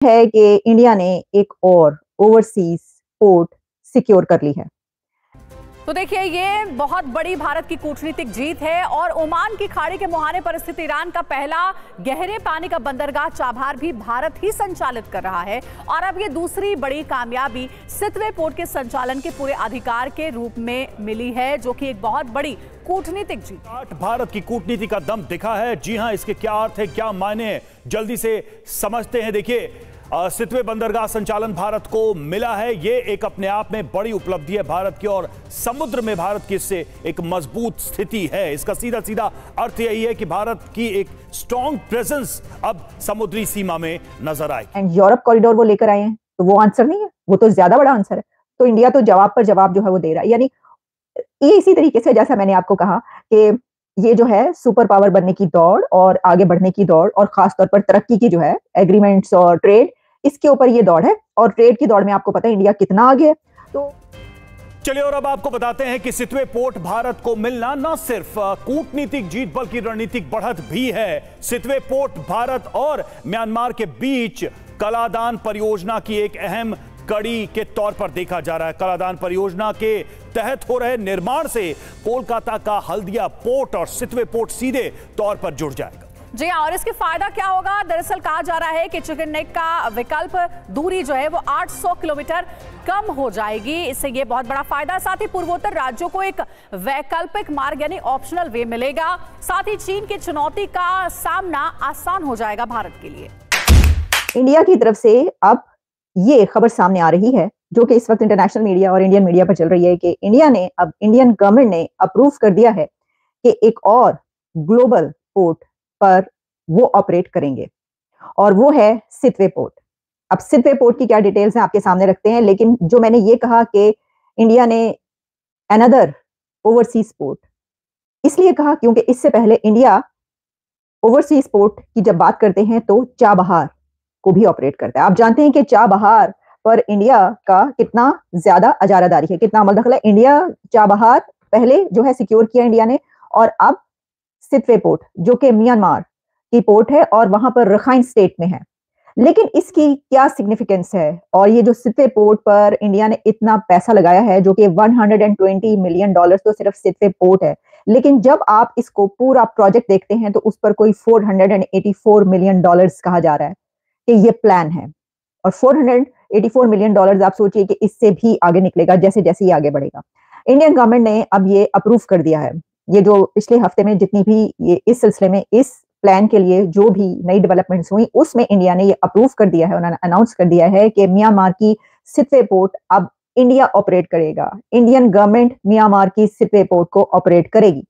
है कि इंडिया ने एक और ओवरसीज पोर्ट सिक्योर कर ली है। तो देखिए, ये बहुत बड़ी भारत की कूटनीतिक जीत है और ओमान की खाड़ी के मुहाने पर स्थित ईरान का पहला गहरे पानी का बंदरगाह चाबहार भी भारत ही संचालित कर रहा है। और अब ये दूसरी बड़ी कामयाबी सितवे पोर्ट के संचालन के पूरे अधिकार के रूप में मिली है, जो कि एक बहुत बड़ी कूटनीतिक जीत। भारत की कूटनीति का दम दिखा है। जी हां, इसके क्या अर्थ है, क्या मायने हैं, जल्दी से समझते हैं। देखिए, सितवे बंदरगाह संचालन भारत को मिला है। ये एक अपने आप में बड़ी उपलब्धि है भारत की, और समुद्र में भारत की इससे एक मजबूत स्थिति है। इसका सीधा सीधा अर्थ यही है कि भारत की एक स्ट्रॉन्ग प्रेजेंस अब समुद्री सीमा में नजर आए। एंड यूरोप कॉरिडोर वो लेकर आए हैं, तो वो आंसर नहीं है, वो तो ज्यादा बड़ा आंसर है। तो इंडिया तो जवाब पर जवाब जो है वो दे रहा है। यानी ये इसी तरीके से, जैसा मैंने आपको कहा कि ये जो है सुपर पावर बनने की दौड़ और आगे बढ़ने की दौड़, और खासतौर पर तरक्की की जो है एग्रीमेंट्स और ट्रेड, इसके ऊपर ये दौड़ है। और ट्रेड की दौड़ में आपको पता है इंडिया कितना आगे है। तो चलिए, और अब आपको बताते हैं कि सितवे पोर्ट भारत को मिलना न सिर्फ कूटनीतिक जीत बल्कि रणनीतिक बढ़त भी है। सितवे पोर्ट भारत और म्यांमार के बीच कलादान परियोजना की एक अहम कड़ी के तौर पर देखा जा रहा है। कलादान परियोजना के तहत हो रहे निर्माण से कोलकाता का हल्दिया पोर्ट और सितवे पोर्ट सीधे तौर पर जुड़ जाएगा। जी हाँ, और इसके फायदा क्या होगा? दरअसल कहा जा रहा है कि चिकन नेक का विकल्प दूरी जो है वो 800 किलोमीटर कम हो जाएगी। इससे ये बहुत बड़ा फायदा है। साथ ही पूर्वोत्तर राज्यों को एक वैकल्पिक मार्ग यानी ऑप्शनल वे मिलेगा। साथ ही चीन की चुनौती का सामना आसान हो जाएगा भारत के लिए। इंडिया की तरफ से अब ये खबर सामने आ रही है, जो कि इस वक्त इंटरनेशनल मीडिया और इंडियन मीडिया पर चल रही है, कि इंडिया ने अब, इंडियन गवर्नमेंट ने अप्रूव कर दिया है कि एक और ग्लोबल पोर्ट पर वो ऑपरेट करेंगे, और वो है सितवे पोर्ट। अब सितवे पोर्ट की क्या डिटेल्स हैं आपके सामने रखते हैं, लेकिन जो मैंने ये कहा कि इंडिया ने अनदर ओवरसीज पोर्ट इसलिए कहा क्योंकि इससे पहले इंडिया ओवरसीज पोर्ट की जब बात करते हैं तो चाबहार को भी ऑपरेट करता है। आप जानते हैं कि चाबहार पर इंडिया का कितना ज्यादा अजारादारी है, कितना अमल दखल है। इंडिया चाबहार पहले जो है सिक्योर किया इंडिया ने, और अब सितवे पोर्ट जो कि म्यांमार की पोर्ट है और वहां पर रखाइन स्टेट में है। लेकिन इसकी क्या सिग्निफिकेंस है, और ये जो सितवे पोर्ट पर इंडिया ने इतना पैसा लगाया है, जो कि 120 मिलियन डॉलर तो सिर्फ सितवे पोर्ट है, लेकिन जब आप इसको पूरा प्रोजेक्ट देखते हैं तो उस पर कोई 484 मिलियन डॉलर्स कहा जा रहा है कि ये प्लान है। और 484 मिलियन डॉलर्स आप सोचिए कि इससे भी आगे निकलेगा जैसे जैसे ये आगे बढ़ेगा। इंडियन गवर्नमेंट ने अब ये अप्रूव कर दिया है। ये जो पिछले हफ्ते में जितनी भी ये इस सिलसिले में इस प्लान के लिए जो भी नई डेवलपमेंट्स हुई, उसमें इंडिया ने ये अप्रूव कर दिया है, उन्होंने अनाउंस कर दिया है कि म्यांमार की सितवे पोर्ट अब इंडिया ऑपरेट करेगा। इंडियन गवर्नमेंट म्यांमार की सितवे पोर्ट को ऑपरेट करेगी।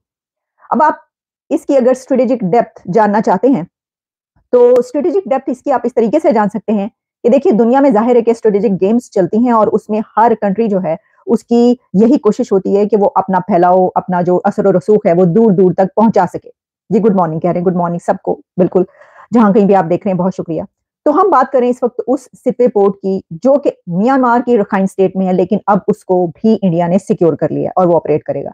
अब आप इसकी अगर स्ट्रेटेजिक डेप्थ जानना चाहते हैं, तो स्ट्रेटेजिक डेप्थ इसकी आप इस तरीके से जान सकते हैं कि देखिए, दुनिया में जाहिर है कि स्ट्रेटेजिक गेम्स चलती हैं, और उसमें हर कंट्री जो है उसकी यही कोशिश होती है कि वो अपना फैलाव, अपना जो असर और रसूख है वो दूर दूर तक पहुंचा सके। जी, गुड मॉर्निंग कह रहे हैं, गुड मॉर्निंग सबको, बिल्कुल जहां कहीं भी आप देख रहे हैं, बहुत शुक्रिया। तो हम बात करें इस वक्त उस सितवे पोर्ट की जो कि म्यांमार की रखाइन स्टेट में है, लेकिन अब उसको भी इंडिया ने सिक्योर कर लिया और वो ऑपरेट करेगा।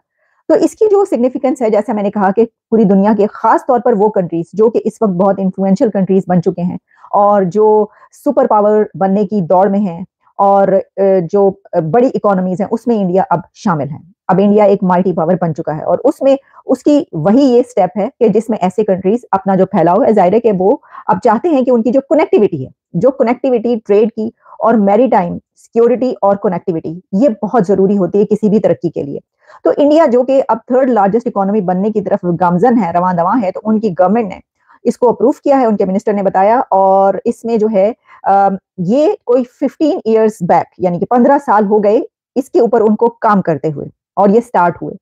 तो इसकी जो सिग्निफिकेंस है, जैसा मैंने कहा कि पूरी दुनिया के, खास तौर पर वो कंट्रीज जो कि इस वक्त बहुत इन्फ्लुएंशियल कंट्रीज बन चुके हैं और जो सुपर पावर बनने की दौड़ में हैं, और जो बड़ी इकोनॉमीज हैं, उसमें इंडिया अब शामिल है। अब इंडिया एक मल्टी पावर बन चुका है, और उसमें उसकी वही ये स्टेप है कि जिसमें ऐसे कंट्रीज अपना जो फैलाव है, जाहिर है कि वो अब चाहते हैं कि उनकी जो कनेक्टिविटी है, जो कनेक्टिविटी ट्रेड की और मैरीटाइम सिक्योरिटी और कनेक्टिविटी, ये बहुत जरूरी होती है किसी भी तरक्की के लिए। तो इंडिया जो कि अब थर्ड लार्जेस्ट इकोनॉमी बनने की तरफ गामजन है, रवां दवां है, तो उनकी गवर्नमेंट ने इसको अप्रूव किया है, उनके मिनिस्टर ने बताया। और इसमें जो है ये कोई 15 ईयर्स बैक, यानी कि 15 साल हो गए इसके ऊपर उनको काम करते हुए, और ये स्टार्ट हुए।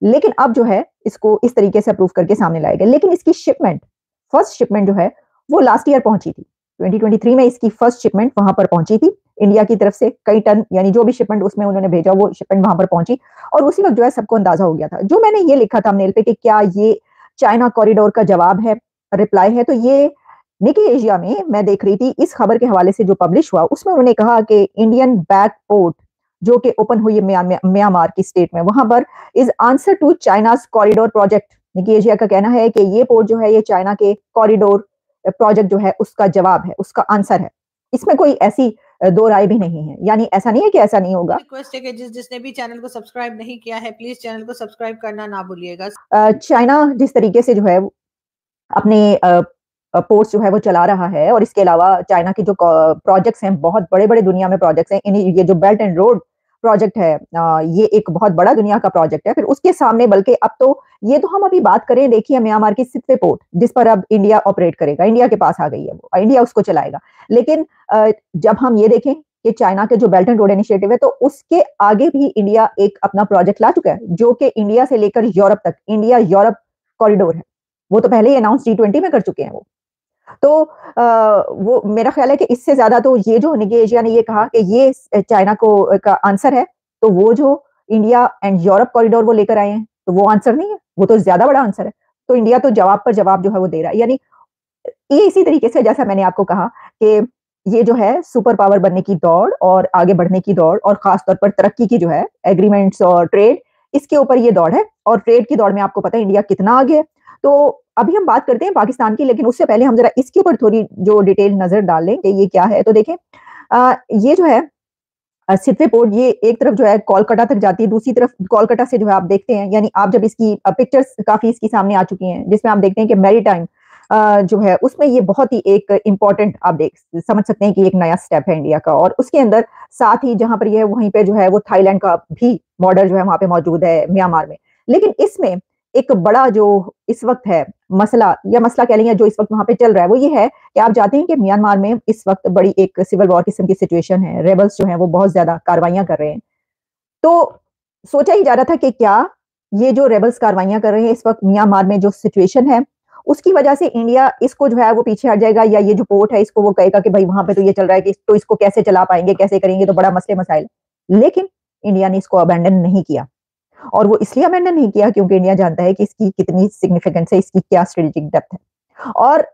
लेकिन अब जो है इसको इस तरीके से अप्रूव करके सामने लाया गया। लेकिन इसकी शिपमेंट, फर्स्ट शिपमेंट जो है वो लास्ट ईयर पहुंची थी। 2023 में इसकी फर्स्ट शिपमेंट वहां पर पहुंची थी इंडिया की तरफ से। कई टन, यानी जो भी शिपमेंट उसमें उन्होंने भेजा, वो शिपमेंट वहां पर पहुंची, और उसी वक्त जो है सबको अंदाजा हो गया था। जो मैंने ये लिखा था मेल पे कि क्या ये चाइना कॉरिडोर का जवाब है, रिप्लाई है, तो ये निकी एशिया में मैं देख रही थी, इस खबर के हवाले से जो पब्लिश हुआ, उसमें उन्होंने कहा कि इंडियन बैक पोर्ट जो कि ओपन हुई है म्यांमार की स्टेट में, वहां पर is answer to China's corridor project. Nikkei Asia का कहना है कि ये पोर्ट जो है ये चाइना के कॉरिडोर प्रोजेक्ट जो है उसका जवाब है, उसका आंसर है। इसमें कोई ऐसी दो राय भी नहीं है, यानी ऐसा नहीं है कि ऐसा नहीं होगा। रिक्वेस्ट है कि जिसने भी चैनल को सब्सक्राइब नहीं किया है प्लीज चैनल को सब्सक्राइब करना ना भूलिएगा। चाइना जिस तरीके से जो है अपने पोर्ट्स जो है वो चला रहा है, और इसके अलावा चाइना के जो प्रोजेक्ट्स हैं, बहुत बड़े बड़े दुनिया में प्रोजेक्ट्स हैं, ये जो बेल्ट एंड रोड प्रोजेक्ट है, ये एक बहुत बड़ा दुनिया का प्रोजेक्ट है। फिर उसके सामने बल्कि अब तो ये तो हम अभी बात करें, देखिए म्यांमार की सितवे पोर्ट जिस पर अब इंडिया ऑपरेट करेगा, इंडिया के पास आ गई है वो, इंडिया उसको चलाएगा। लेकिन जब हम ये देखें कि चाइना के जो बेल्ट एंड रोड इनिशिएटिव है, तो उसके आगे भी इंडिया एक अपना प्रोजेक्ट ला चुका है, जो कि इंडिया से लेकर यूरोप तक, इंडिया यूरोप कॉरिडोर है। वो तो पहले ही अनाउंस G20 में कर चुके हैं वो। तो वो मेरा ख्याल है कि इससे ज्यादा तो ये जो निकी एशिया ने ये कहा कि ये चाइना को का आंसर है, तो वो जो इंडिया एंड यूरोप कॉरिडोर वो लेकर आए हैं, तो वो आंसर नहीं है, वो तो ज्यादा बड़ा आंसर है। तो इंडिया तो जवाब पर जवाब जो है वो दे रहा है। यानी ये इसी तरीके से जैसा मैंने आपको कहा कि ये जो है सुपर पावर बनने की दौड़ और आगे बढ़ने की दौड़, और खासतौर पर तरक्की की जो है एग्रीमेंट्स और ट्रेड, इसके ऊपर ये दौड़ है। और ट्रेड की दौड़ में आपको पता है इंडिया कितना आगे है। तो अभी हम बात करते हैं पाकिस्तान की, लेकिन उससे पहले हम जरा इसके ऊपर थोड़ी जो डिटेल नजर डाल लें कि ये क्या है। तो देखें, ये जो है सितवे पोर्ट, ये एक तरफ जो है कोलकाता तक जाती है, दूसरी तरफ कोलकाता से जो है आप देखते हैं, यानी आप जब इसकी पिक्चर्स काफी इसकी सामने आ चुकी हैं, जिसमें आप देखते हैं कि मैरीटाइम जो है उसमें ये बहुत ही एक इम्पोर्टेंट, आप समझ सकते हैं कि एक नया स्टेप है इंडिया का। और उसके अंदर साथ ही जहां पर ये है, वहीं पे जो है वो थाईलैंड का भी बॉर्डर जो है वहां पे मौजूद है, म्यांमार में। लेकिन इसमें एक बड़ा जो इस वक्त है मसला, या मसला कह लेंगे जो इस वक्त वहां पे चल रहा है, वो ये है कि आप जानते हैं कि म्यांमार में इस वक्त बड़ी एक सिविल वॉर किस्म की सिचुएशन है। रेबल्स जो है वो बहुत ज्यादा कार्रवाइयां कर रहे हैं। तो सोचा ही जा रहा था कि क्या ये जो रेबल्स कार्रवाइयां कर रहे हैं इस वक्त म्यांमार में जो सिचुएशन है, उसकी वजह से इंडिया इसको जो है वो पीछे हट जाएगा, या ये जो पोर्ट है इसको वो कहेगा कि भाई वहां पे तो ये चल रहा है कि तो इसको कैसे चला पाएंगे, कैसे करेंगे, तो बड़ा मसले मसाइल। लेकिन इंडिया ने इसको अबैंडन नहीं किया, और वो इसलिए अबैंडन नहीं किया क्योंकि इंडिया जानता है कि इसकी कितनी सिग्निफिकेंस है, इसकी क्या स्ट्रेटेजिक डेप्थ है। और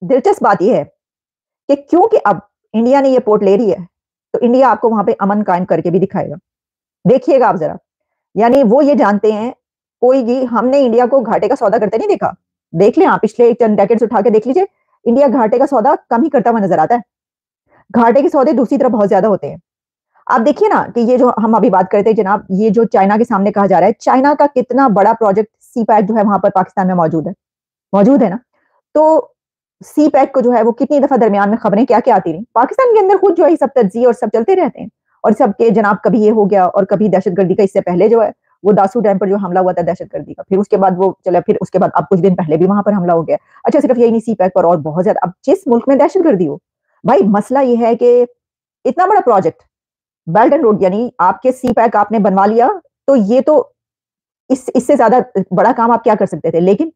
दिलचस्प बात यह है कि क्योंकि अब इंडिया ने ये पोर्ट ले रही है, तो इंडिया आपको वहां पे अमन कायम करके भी दिखाएगा। देखिएगा आप जरा, यानी वो ये जानते हैं, कोई भी, हमने इंडिया को घाटे का सौदा करते नहीं देखा। देख लें आप, पिछले चंद डेकेड्स उठा के देख लीजिए, इंडिया घाटे का सौदा कम ही करता हुआ नजर आता है। घाटे के सौदे दूसरी तरफ बहुत ज्यादा होते हैं। आप देखिए ना कि ये जो हम अभी बात करते हैं जनाब, ये जो चाइना के सामने कहा जा रहा है, चाइना का कितना बड़ा प्रोजेक्ट CPEC जो है वहां पर पाकिस्तान में मौजूद है ना। तो CPEC को जो है वो कितनी दफा दरमियान में खबरें क्या क्या आती रही, पाकिस्तान के अंदर खुद जो है सब तज्जिये और सब चलते रहते हैं, और सबके जनाब कभी ये हो गया, और कभी दहशतगर्दी का, इससे पहले जो है वो दासू डैम पर जो हमला हुआ था दहशतगर्दी का, फिर उसके बाद वो चला, फिर उसके बाद अब कुछ दिन पहले भी वहां पर हमला हो गया। अच्छा, सिर्फ यही नहीं, CPEC पर और बहुत ज्यादा। अब जिस मुल्क में दहशतगर्दी हो, भाई मसला ये है कि इतना बड़ा प्रोजेक्ट बेल्ट एंड रोड, यानी आपके CPEC आपने बनवा लिया, तो ये तो इससे ज्यादा बड़ा काम आप क्या कर सकते थे। लेकिन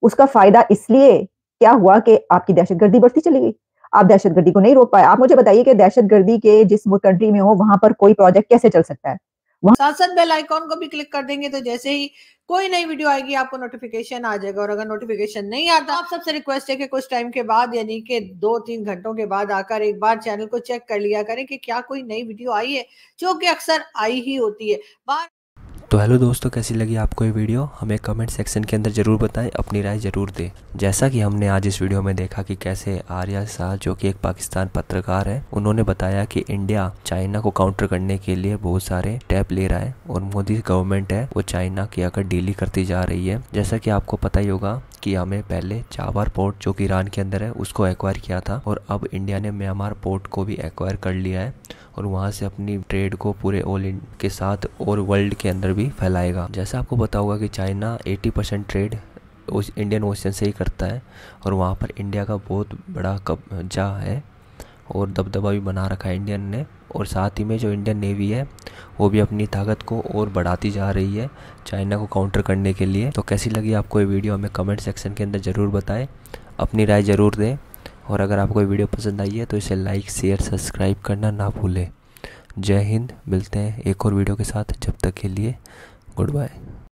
उसका फायदा इसलिए क्या हुआ कि आपकी दहशतगर्दी बढ़ती चली गई, आप दहशतगर्दी को नहीं रोक पाए। आप मुझे बताइए कि दहशतगर्दी के जिस कंट्री में हो वहां पर कोई प्रोजेक्ट कैसे चल सकता है। साथ साथ बेल आइकॉन को भी क्लिक कर देंगे, तो जैसे ही कोई नई वीडियो आएगी आपको नोटिफिकेशन आ जाएगा। और अगर नोटिफिकेशन नहीं आता, आप सबसे रिक्वेस्ट है कि कुछ टाइम के बाद, यानी कि 2-3 घंटों के बाद आकर एक बार चैनल को चेक कर लिया करें कि क्या कोई नई वीडियो आई है, जो कि अक्सर आई ही होती है। तो हेलो दोस्तों, कैसी लगी आपको ये वीडियो? हमें कमेंट सेक्शन के अंदर ज़रूर बताएं, अपनी राय ज़रूर दें। जैसा कि हमने आज इस वीडियो में देखा कि कैसे आर्या शाह, जो कि एक पाकिस्तान पत्रकार है, उन्होंने बताया कि इंडिया चाइना को काउंटर करने के लिए बहुत सारे स्टेप ले रहा है, और मोदी गवर्नमेंट है वो चाइना की आकर डील करती जा रही है। जैसा कि आपको पता ही होगा कि हमें पहले चाबार पोर्ट, जो कि ईरान के अंदर है, उसको एक्वायर किया था, और अब इंडिया ने म्यांमार पोर्ट को भी एक्वायर कर लिया है, और वहाँ से अपनी ट्रेड को पूरे ऑल इंडिया के साथ और वर्ल्ड के अंदर भी फैलाएगा। जैसा आपको पता होगा कि चाइना 80% ट्रेड उस इंडियन ओशन से ही करता है, और वहाँ पर इंडिया का बहुत बड़ा कब्जा है और दबदबा भी बना रखा है इंडियन ने। और साथ ही में जो इंडियन नेवी है वो भी अपनी ताकत को और बढ़ाती जा रही है चाइना को काउंटर करने के लिए। तो कैसी लगी आपको ये वीडियो हमें कमेंट सेक्शन के अंदर ज़रूर बताएं, अपनी राय ज़रूर दें, और अगर आपको ये वीडियो पसंद आई है तो इसे लाइक, शेयर, सब्सक्राइब करना ना भूलें। जय हिंद, मिलते हैं एक और वीडियो के साथ, जब तक के लिए गुड बाय।